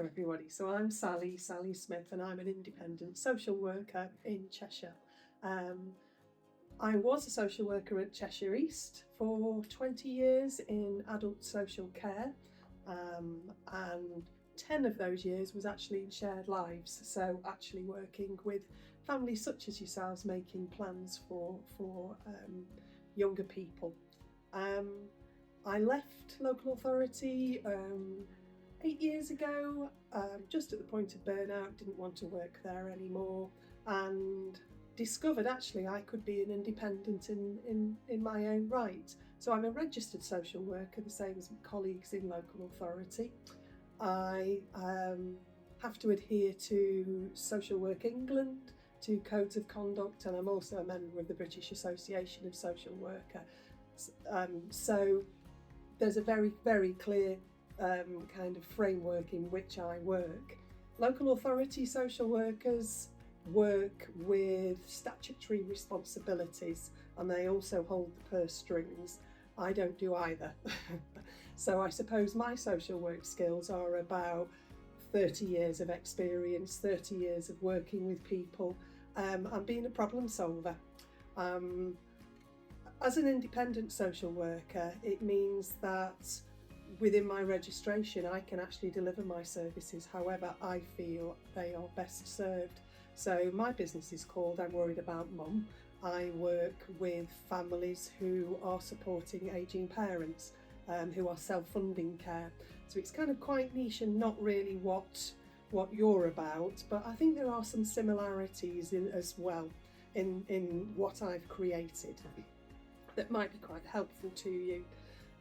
everybody. So I'm Sally Smith, and I'm an independent social worker in Cheshire. I was a social worker at Cheshire East for 20 years in adult social care, and 10 of those years was actually in shared lives, so actually working with families such as yourselves, making plans for younger people. I left local authority 8 years ago, just at the point of burnout, didn't want to work there anymore, and discovered actually I could be an independent in my own right. So I'm a registered social worker, the same as my colleagues in local authority. I have to adhere to Social Work England, to codes of conduct, and I'm also a member of the British Association of Social Workers. So there's a very, very clear kind of framework in which I work. Local authority social workers work with statutory responsibilities, and they also hold the purse strings. I don't do either. So I suppose my social work skills are about 30 years of experience, 30 years of working with people, and being a problem solver. As an independent social worker, it means that within my registration I can actually deliver my services however I feel they are best served. So my business is called I'm Worried About Mum. I work with families who are supporting ageing parents, who are self-funding care. So it's kind of quite niche and not really what you're about, but I think there are some similarities as well in what I've created that might be quite helpful to you.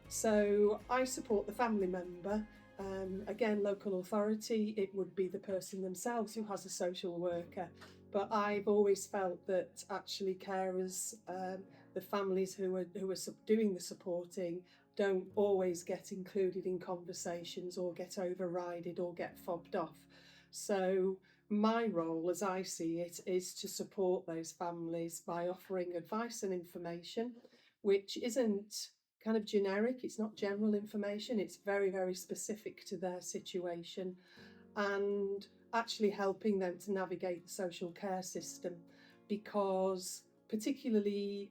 So I support the family member. Again, local authority, it would be the person themselves who has a social worker. But I've always felt that actually carers, the families who are doing the supporting, don't always get included in conversations or get overrided or get fobbed off. So my role, as I see it, is to support those families by offering advice and information, which isn't kind of generic, it's not general information, it's very, very specific to their situation, and actually helping them to navigate the social care system, because particularly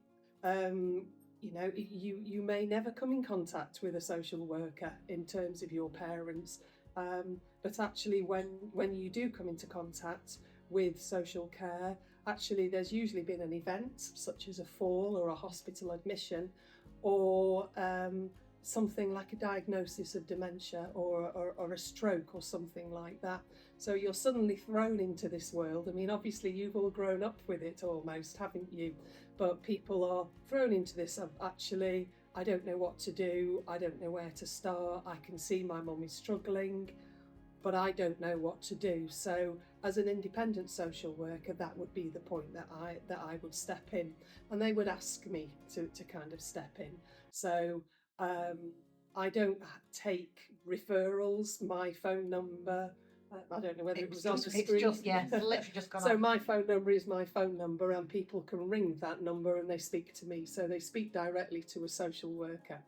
you may never come in contact with a social worker in terms of your parents, but actually when you do come into contact with social care, actually there's usually been an event such as a fall or a hospital admission, or something like a diagnosis of dementia or a stroke or something like that. So you're suddenly thrown into this world. I mean, obviously you've all grown up with it almost, haven't you? But people are thrown into this of actually, I don't know what to do, I don't know where to start, I can see my mum is struggling, but I don't know what to do. So as an independent social worker, that would be the point that I would step in, and they would ask me to kind of step in. So I don't take referrals. My phone number, I don't know whether it was on the screen. It's literally just gone So off. my phone number is my phone number, and people can ring that number and they speak to me. So they speak directly to a social worker,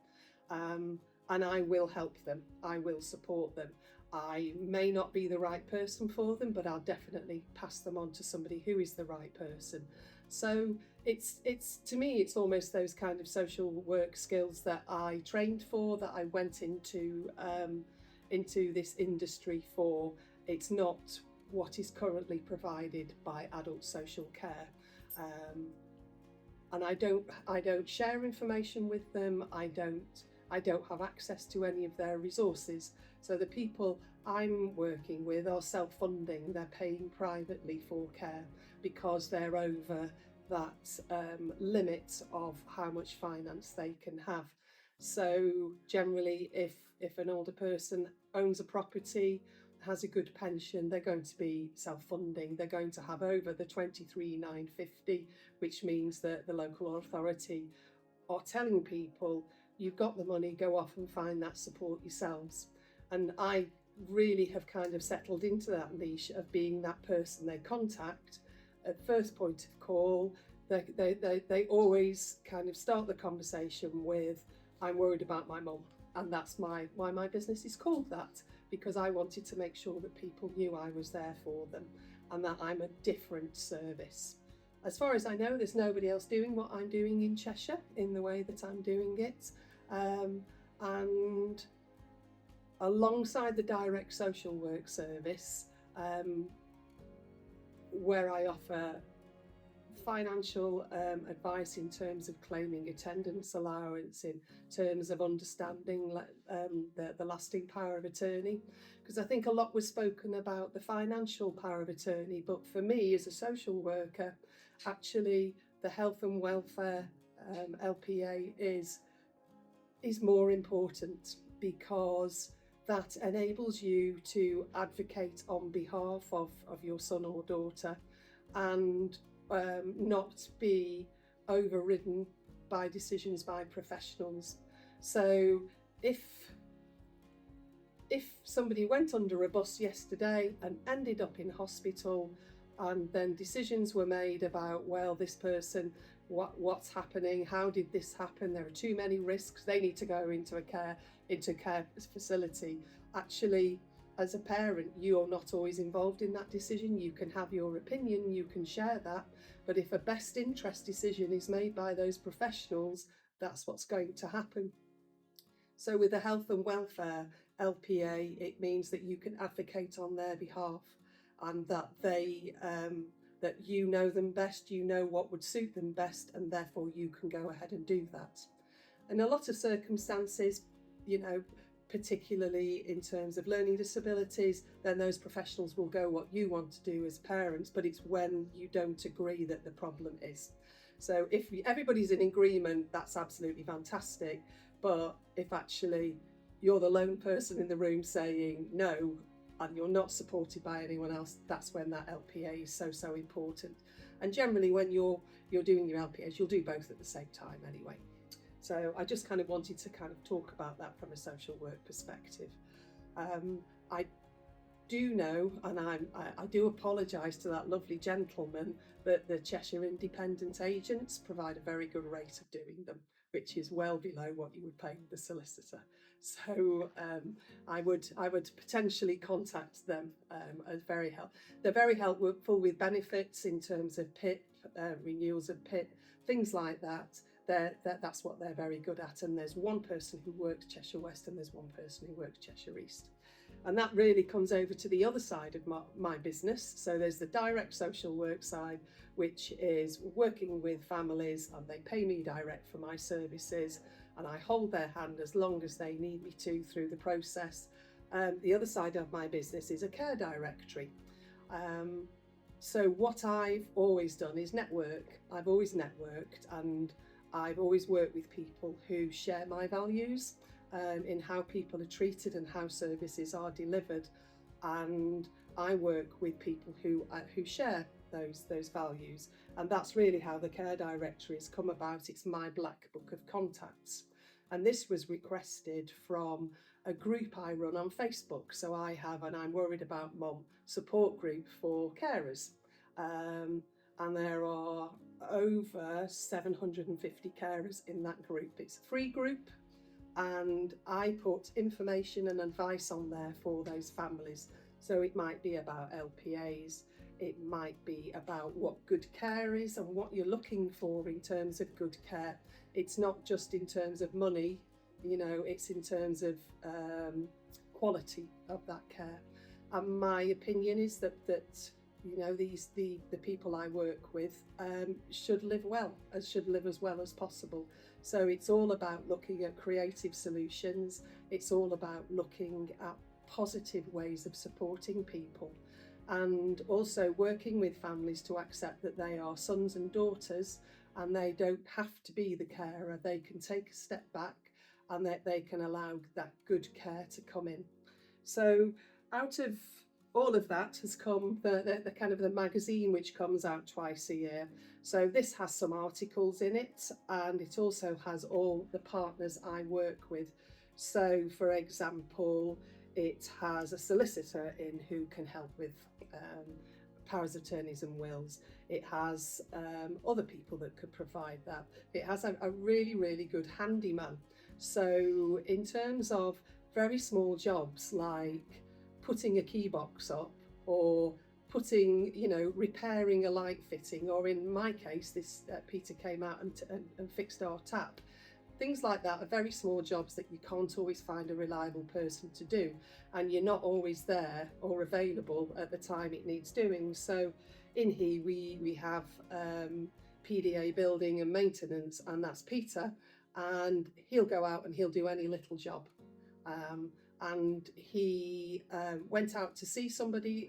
and I will help them. I will support them. I may not be the right person for them, but I'll definitely pass them on to somebody who is the right person. So it's to me, it's almost those kind of social work skills that I trained for, that I went into this industry for. It's not what is currently provided by adult social care, and I don't share information with them. I don't have access to any of their resources. So the people I'm working with are self-funding. They're paying privately for care because they're over that limit of how much finance they can have. So generally, if an older person owns a property, has a good pension, they're going to be self-funding. They're going to have over the 23,950, which means that the local authority are telling people, you've got the money, go off and find that support yourselves. And I really have kind of settled into that niche of being that person they contact at first point of call. They always kind of start the conversation with, I'm worried about my mum, and that's why my business is called that, because I wanted to make sure that people knew I was there for them and that I'm a different service. As far as I know, there's nobody else doing what I'm doing in Cheshire in the way that I'm doing it. And alongside the direct social work service, where I offer financial advice in terms of claiming attendance allowance, in terms of understanding the lasting power of attorney, because I think a lot was spoken about the financial power of attorney, but for me as a social worker, actually the health and welfare LPA is more important, because that enables you to advocate on behalf of your son or daughter and not be overridden by decisions by professionals. So if somebody went under a bus yesterday and ended up in hospital, and then decisions were made about, well, this person, what's happening, how did this happen, there are too many risks, they need to go into a care facility. Actually, as a parent, you're not always involved in that decision. You can have your opinion, you can share that, but if a best interest decision is made by those professionals, that's what's going to happen. So with the health and welfare LPA, it means that you can advocate on their behalf, and that they that you know them best, you know what would suit them best, and therefore you can go ahead and do that. In a lot of circumstances, particularly in terms of learning disabilities, then those professionals will go what you want to do as parents, but it's when you don't agree that the problem is. So if everybody's in agreement, that's absolutely fantastic, but if actually you're the lone person in the room saying no, and you're not supported by anyone else, that's when that LPA is so important. And generally when you're doing your LPAs, you'll do both at the same time anyway. So I just kind of wanted to kind of talk about that from a social work perspective. I do know, and I do apologise to that lovely gentleman, that the Cheshire Independent Agents provide a very good rate of doing them, which is well below what you would pay the solicitor. So I would potentially contact them as they're very helpful with benefits in terms of PIP, renewals of PIP, things like that. That's what they're very good at. And there's one person who works Cheshire West and there's one person who works Cheshire East. And that really comes over to the other side of my business. So there's the direct social work side, which is working with families, and they pay me direct for my services, and I hold their hand as long as they need me to through the process. The other side of my business is a care directory. So what I've always done is network. I've always networked, and I've always worked with people who share my values in how people are treated and how services are delivered. And I work with people who share those values. And that's really how the care directory has come about. It's my black book of contacts. And this was requested from a group I run on Facebook. So I have an I'm Worried About Mum support group for carers. And there are over 750 carers in that group. It's a free group, and I put information and advice on there for those families. So it might be about LPAs, it might be about what good care is and what you're looking for in terms of good care. It's not just in terms of money, it's in terms of quality of that care. And my opinion is that the people I work with should live as well as possible. So it's all about looking at creative solutions. It's all about looking at positive ways of supporting people, and also working with families to accept that they are sons and daughters, and they don't have to be the carer. They can take a step back, and that they can allow that good care to come in. So out of all of that has come the kind of the magazine, which comes out twice a year. So this has some articles in it, and it also has all the partners I work with. So for example, it has a solicitor in who can help with powers of attorneys and wills. It has other people that could provide that. It has a really, really good handyman. So in terms of very small jobs like putting a key box up, or putting, repairing a light fitting, or in my case, this Peter came out and fixed our tap. Things like that are very small jobs that you can't always find a reliable person to do, and you're not always there or available at the time it needs doing. So in here we have PDA, building and maintenance, and that's Peter, and he'll go out and he'll do any little job. And he went out to see somebody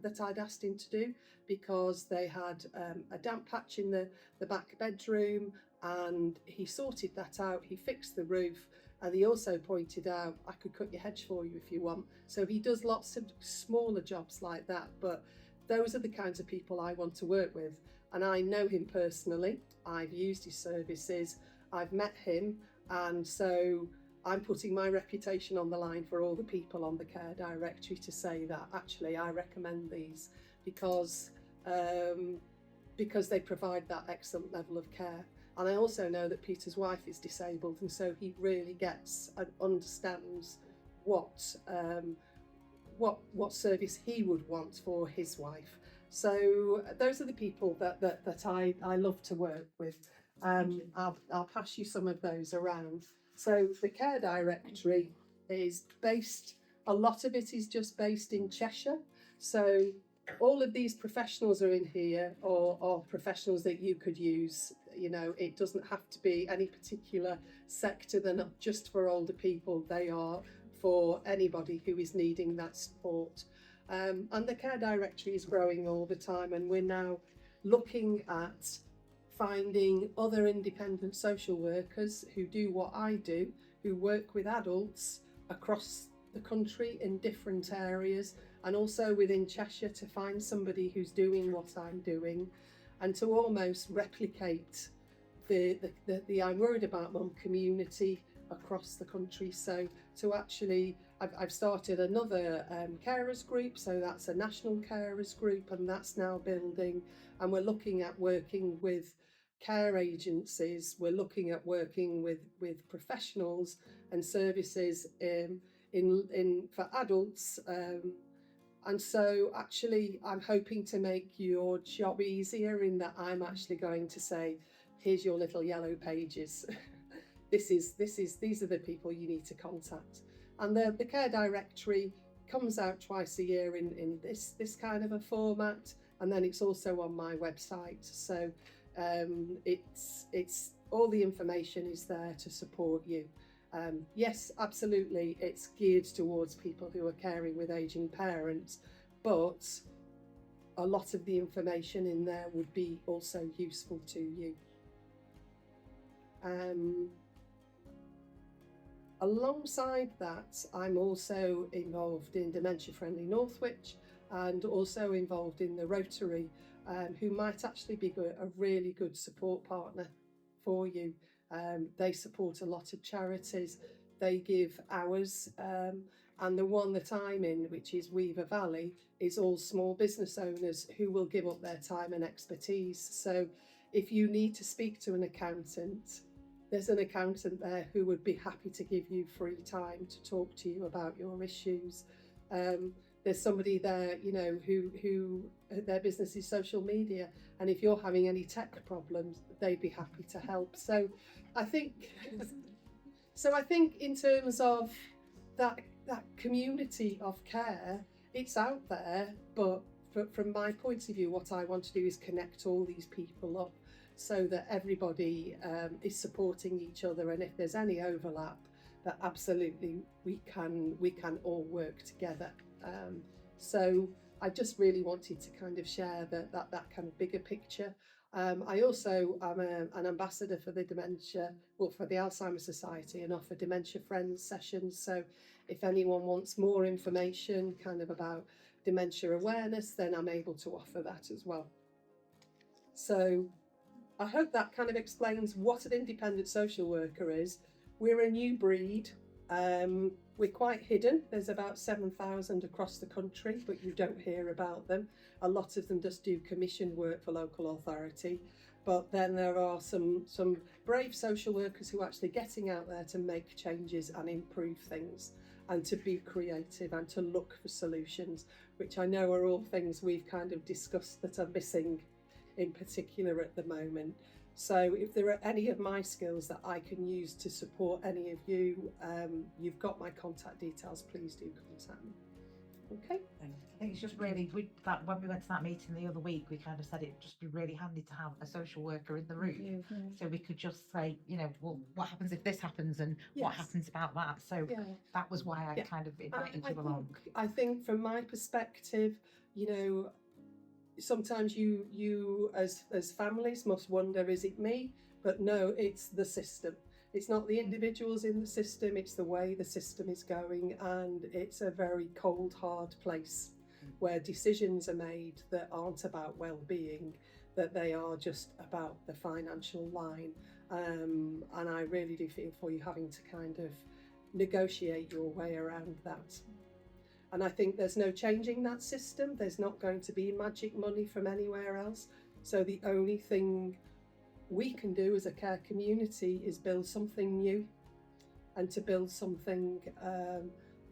that I'd asked him to do, because they had a damp patch in the back bedroom, and he sorted that out. He fixed the roof, and he also pointed out, I could cut your hedge for you if you want. So he does lots of smaller jobs like that, but those are the kinds of people I want to work with. And I know him personally, I've used his services, I've met him, and so I'm putting my reputation on the line for all the people on the care directory to say that actually I recommend these because they provide that excellent level of care. And I also know that Peter's wife is disabled, and so he really gets and understands what service he would want for his wife. So those are the people that I love to work with. I'll pass you some of those around. So the care directory is based, a lot of it is just based in Cheshire. So all of these professionals are in here, or professionals that you could use. It doesn't have to be any particular sector. They're not just for older people, they are for anybody who is needing that support. And the care directory is growing all the time, and we're now looking at finding other independent social workers who do what I do, who work with adults across the country in different areas, and also within Cheshire, to find somebody who's doing what I'm doing, and to almost replicate the I'm Worried About Mum community across the country. So to actually, I've started another carers group, so that's a national carers group, and that's now building, and we're looking at working with care agencies, we're looking at working with professionals and services in for adults, and so actually I'm hoping to make your job easier, in that I'm actually going to say, here's your little yellow pages. These are the people you need to contact. And the care directory comes out twice a year in this kind of a format, and then it's also on my website. So it's all the information is there to support you. Yes, absolutely, it's geared towards people who are caring with aging parents, but a lot of the information in there would be also useful to you. Alongside that, I'm also involved in Dementia Friendly Northwich, and also involved in the Rotary, who might actually be a really good support partner for you. They support a lot of charities, they give hours, and the one that I'm in, which is Weaver Valley, is all small business owners who will give up their time and expertise. So if you need to speak to an accountant, there's an accountant there who would be happy to give you free time to talk to you about your issues. There's somebody there, who their business is social media, and if you're having any tech problems, they'd be happy to help. So I think in terms of that community of care, it's out there, but from my point of view, what I want to do is connect all these people up, so that everybody is supporting each other, and if there's any overlap, that absolutely we can all work together. So I just really wanted to kind of share that kind of bigger picture. I also am an ambassador for the for the Alzheimer's Society, and offer Dementia Friends sessions. So if anyone wants more information kind of about dementia awareness, then I'm able to offer that as well. So I hope that kind of explains what an independent social worker is. We're a new breed. We're quite hidden. There's about 7,000 across the country, but you don't hear about them. A lot of them just do commission work for local authority. But then there are some brave social workers who are actually getting out there to make changes and improve things. and to be creative and to look for solutions, which I know are all things we've kind of discussed that are missing in particular at the moment. So if there are any of my skills that I can use to support any of you, you've got my contact details, please do contact me. Okay. I think it's just really that when we went to that meeting the other week, we kind of said it'd just be really handy to have a social worker in the room, so we could just say, well, what happens if this happens, and what happens about that. So that was why I kind of invited you along. I think from my perspective, sometimes you as families must wonder, is it me? But no, it's the system. It's not the individuals in the system, it's the way the system is going, and it's a very cold, hard place where decisions are made that aren't about well-being, that they are just about the financial line. And I really do feel for you having to kind of negotiate your way around that. And I think there's no changing that system. There's not going to be magic money from anywhere else. So the only thing we can do as a care community is build something new, and to build something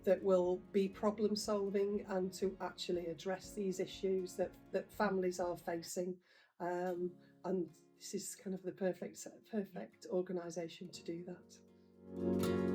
that will be problem solving and to actually address these issues that families are facing. And this is kind of the perfect organisation to do that.